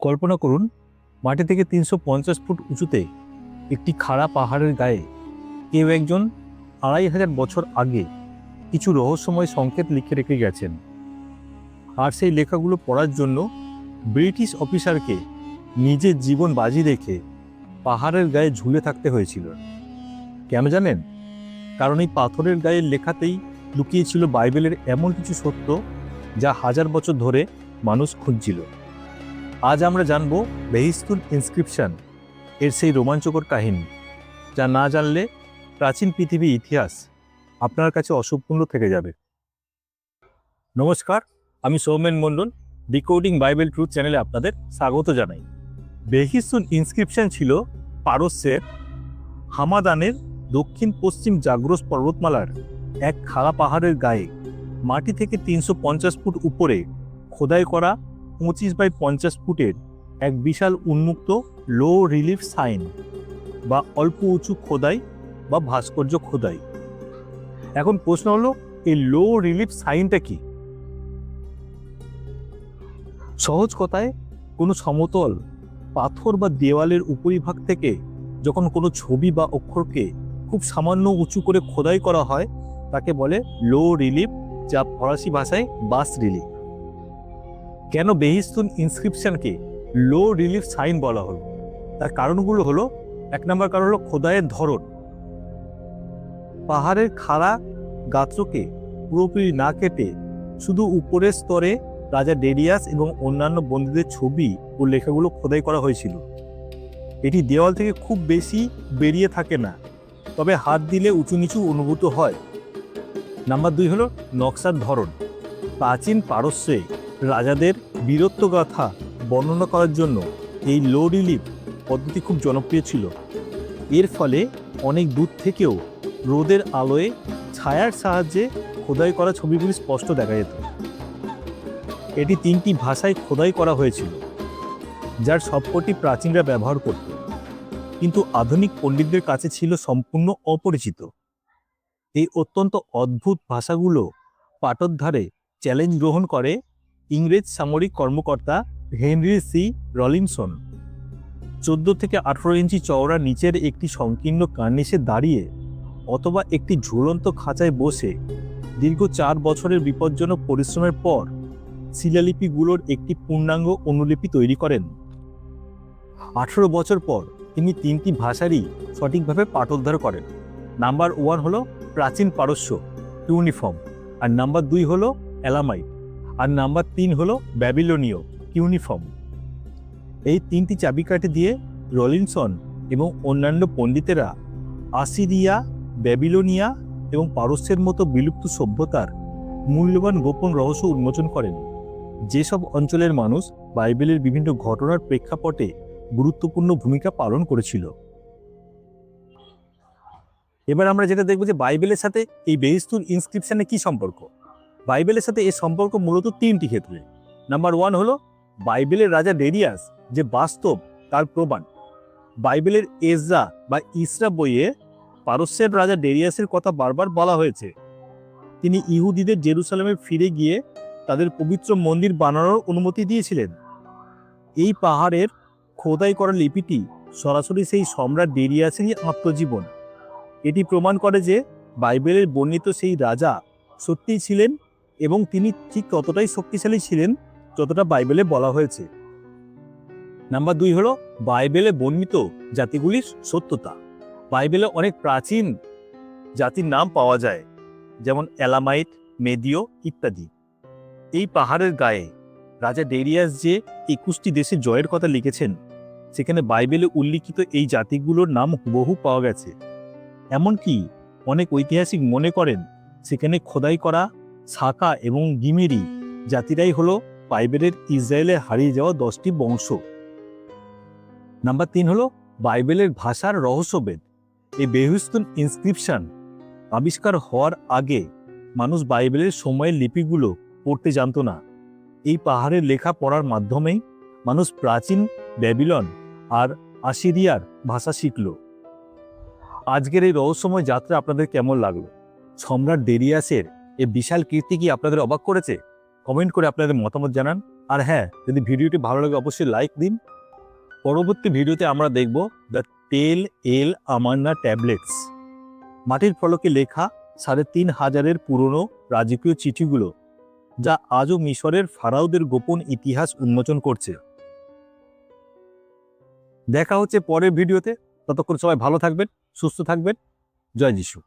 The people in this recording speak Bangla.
কল্পনা করুন, মাটি থেকে ৩৫০ ফুট উঁচুতে একটি খাড়া পাহাড়ের গায়ে কেউ একজন ২৫০০ বছর আগে কিছু রহস্যময় সংকেত লিখে রেখে গেছেন। আর সেই লেখাগুলো পড়ার জন্য ব্রিটিশ অফিসারকে নিজের জীবন বাজি রেখে পাহাড়ের গায়ে ঝুলে থাকতে হয়েছিল। কেন জানেন? কারণ এই পাথরের গায়ের লেখাতেই লুকিয়ে ছিল বাইবেলের এমন কিছু সত্য যা হাজার বছর ধরে মানুষ খুঁজছিল। আজ আমরা জানব বেহিস্তুন ইনস্ক্রিপশন এর সেই রোমাঞ্চকর কাহিনী, যা না জানলে প্রাচীন পৃথিবীর ইতিহাস আপনার কাছে অসম্পূর্ণ থেকে যাবে। নমস্কার, আমি সৌমেন মণ্ডল। ডিকোডিং বাইবেল ট্রুথ চ্যানেলে আপনাদের স্বাগত জানাই। বেহিস্তুন ইনস্ক্রিপশন ছিল পারস্যের হামাদানের দক্ষিণ পশ্চিম জাগ্রস পর্বতমালার এক খাড়া পাহাড়ের গায়ে মাটি থেকে ৩৫০ ফুট উপরে খোদাই করা ২৫x৫০ ফুটের এক বিশাল উন্মুক্ত লো রিলিফ সাইন বা অল্প উঁচু খোদাই বা ভাস্কর্য খোদাই। এখন প্রশ্ন হলো, এই লো রিলিফ সাইনটা কি? সহজ কথায়, কোনো সমতল পাথর বা দেওয়ালের উপরিভাগ থেকে যখন কোনো ছবি বা অক্ষরকে খুব সামান্য উঁচু করে খোদাই করা হয় তাকে বলে লো রিলিফ, যা ফরাসি ভাষায় বাস রিলিফ। কেন বেহিস্তুন ইনস্ক্রিপশনকে লো রিলিফ সাইন বলা হলো? তার কারণগুলো হলো, ১ নম্বর কারণ হলো খোদাইয়ের ধরন। পাহাড়ের খাড়া গাত্রকে পুরোপুরি না কেটে শুধু উপরের স্তরে রাজা ডেরিয়াস এবং অন্যান্য বন্দীদের ছবি ও লেখাগুলো খোদাই করা হয়েছিল। এটি দেওয়াল থেকে খুব বেশি বেরিয়ে থাকে না, তবে হাত দিলে উঁচু নিচু অনুভূত হয়। নাম্বার ২ হলো নকশার ধরন। প্রাচীন পারস্যে রাজাদের বীরত্বগাথা বর্ণনা করার জন্য এই লো রিলিফ পদ্ধতি খুব জনপ্রিয় ছিল। এর ফলে অনেক দূর থেকেও রোদের আলোয় ছায়ার সাহায্যে খোদাই করা ছবিগুলি স্পষ্ট দেখা যেত। এটি ৩টি ভাষায় খোদাই করা হয়েছিল, যার সবকটি প্রাচীনরা ব্যবহার করত, কিন্তু আধুনিক পণ্ডিতদের কাছে ছিল সম্পূর্ণ অপরিচিত। এই অত্যন্ত অদ্ভুত ভাষাগুলো পাঠোদ্ধারে চ্যালেঞ্জ গ্রহণ করে ইংরেজ সামরিক কর্মকর্তা হেনরি সি রলিনসন। ১৪ থেকে ১৮ ইঞ্চি চওড়া নিচের একটি সংকীর্ণ কার্নিশে দাঁড়িয়ে অথবা একটি ঝুলন্ত খাঁচায় বসে দীর্ঘ ৪ বছরের বিপজ্জনক পরিশ্রমের পর শিলালিপিগুলোর একটি পূর্ণাঙ্গ অনুলিপি তৈরি করেন। ১৮ বছর পর তিনি ৩টি ভাষারই সঠিকভাবে পাঠোদ্ধার করেন। নাম্বার ১ হলো প্রাচীন পারস্য কিউনিফর্ম, আর নাম্বার ২ হলো এলামাইট, আর নাম্বার ৩ হলো ব্যাবিলনীয় কিউনিফর্ম। এই ৩টি চাবিকাঠি দিয়ে রলিনসন এবং অন্যান্য পণ্ডিতেরা আসিরিয়া, ব্যাবিলনিয়া এবং পারস্যের মতো বিলুপ্ত সভ্যতার মূল্যবান গোপন রহস্য উন্মোচন করেন, যেসব অঞ্চলের মানুষ বাইবেলের বিভিন্ন ঘটনার প্রেক্ষাপটে গুরুত্বপূর্ণ ভূমিকা পালন করেছিল। এবার আমরা যেটা দেখব যে বাইবেলের সাথে এই বেহিস্তুন ইনস্ক্রিপশনের কি সম্পর্ক। বাইবেলের সাথে এর সম্পর্ক মূলত ৩টি ক্ষেত্রে। নাম্বার 1 হলো বাইবেলের রাজা ডেরিয়াস যে বাস্তব তার প্রমাণ। বাইবেলের এজরা বা ইসরা বইয়ে পারস্যের রাজা ডেরিয়াসের কথা বারবার বলা হয়েছে। তিনি ইহুদিদের জেরুসালেমে ফিরে গিয়ে তাদের পবিত্র মন্দির বানানোর অনুমতি দিয়েছিলেন। এই পাহাড়ের খোদাই করা লিপিটি সরাসরি সেই সম্রাট ডেরিয়াসেরই আত্মজীবন। এটি প্রমাণ করে যে বাইবেলের বর্ণিত সেই রাজা সত্যিই ছিলেন এবং তিনি ঠিক ততটাই শক্তিশালী ছিলেন যতটা বাইবেলে বলা হয়েছে। নাম্বার ২ হলো বাইবেলে বর্ণিত জাতিগুলির সত্যতা। বাইবেলে অনেক প্রাচীন জাতির নাম পাওয়া যায়, যেমন এলামাইট, মেদীয় ইত্যাদি। এই পাহাড়ের গায়ে রাজা ডেরিয়াস যে ২১টি দেশে জয়ের কথা লিখেছেন, সেখানে বাইবেলে উল্লিখিত এই জাতিগুলোর নাম হুবহু পাওয়া গেছে। এমনকি অনেক ঐতিহাসিক মনে করেন সেখানে খোদাই করা সাকা এবং গিমেরি জাতিরাই হলো বাইবেলের ইসরায়েলে হারিয়ে যাওয়া 10টি বংশ। নাম্বার ৩ হলো বাইবেলের ভাষার রহস্যভেদ। এই বেহিস্তুন ইনস্ক্রিপশন আবিষ্কার হওয়ার আগে মানুষ বাইবেলের সময়ের লিপিগুলো পড়তে জানতো না। এই পাহাড়ের লেখা পড়ার মাধ্যমেই মানুষ প্রাচীন ব্যাবিলন আর আসিরিয়ার ভাষা শিখল। আজকের এই রহস্যময় যাত্রা আপনাদের কেমন লাগলো? সম্রাট ডেরিয়াসের এই বিশাল কীর্তি কি আপনাদের অবাক করেছে? কমেন্ট করে আপনাদের মতামত জানান। আর হ্যাঁ, যদি ভিডিওটি ভালো লাগে অবশ্যই লাইক দিন। পরবর্তী ভিডিওতে আমরা দেখব দ্য টেল এল আমান্না ট্যাবলেটস, মাটির ফলকে লেখা ৩,৫০০-এর পুরনো রাজকীয় চিঠিগুলো, যা আজও মিশরের ফারাওদের গোপন ইতিহাস উন্মোচন করছে। দেখা হচ্ছে পরের ভিডিওতে। ততক্ষণ সবাই ভালো থাকবেন, সুস্থ থাকবেন। জয় যিশু।